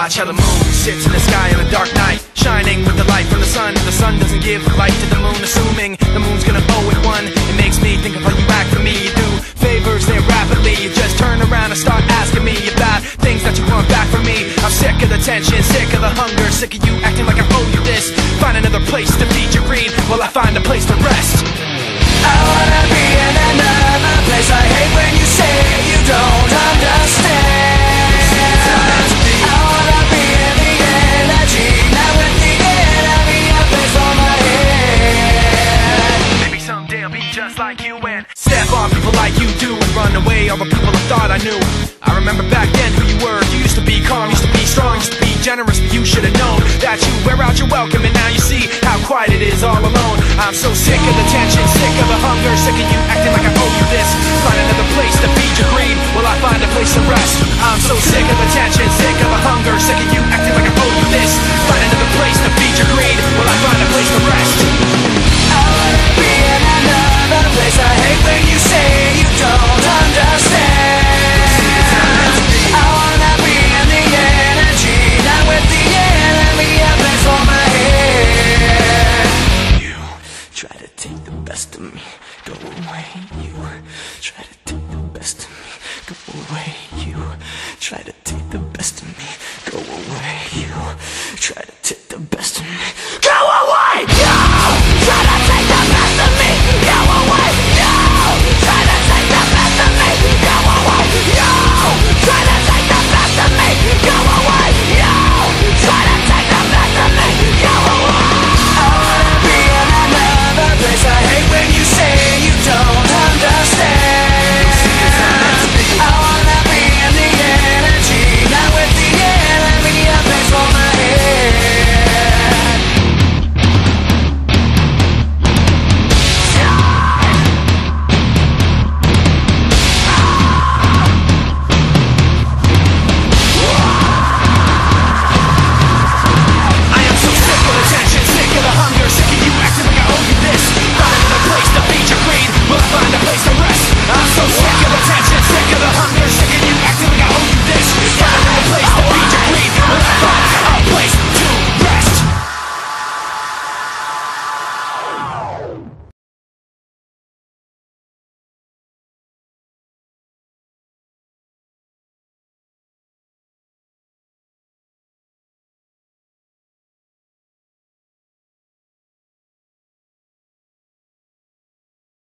watch how the moon sits in the sky on a dark night, shining with the light from the sun. The sun doesn't give light to the moon, assuming the moon's gonna owe it one. It makes me think of how you act for me. You do favors there rapidly, you just turn around and start asking me about things that you want back from me. I'm sick of the tension, sick of the hunger, sick of you acting like I owe you this. Find another place to feed your greed while I find a place to rest. I wanna be in another place. I hate when you say you don't understand. I wanna be in the energy, not with the enemy. A place for my head. Maybe someday I'll be just like you and step on people like you do and run away all the people I thought I knew. I remember back then who you were. You used to be calm, used to be strong, used to be generous, but you should have known that you wear out your welcome, and now you see how quiet it is all alone. I'm so sick of the tension, sick of the hunger, sick of you acting like I owe you this. Find another place to feed your greed while I find a place to rest. I'm so sick of the tension, sick of the hunger, sick of you acting like I owe you this. Find another place to feed your greed while I find a place to rest. I wanna be in another place. I hate when you say you don't understand. I wanna be in the energy, not with the enemy. A place for my head. You try to take the best of me, go away. You try to take the best of me, go away. You try to take the best of me, go away. You try to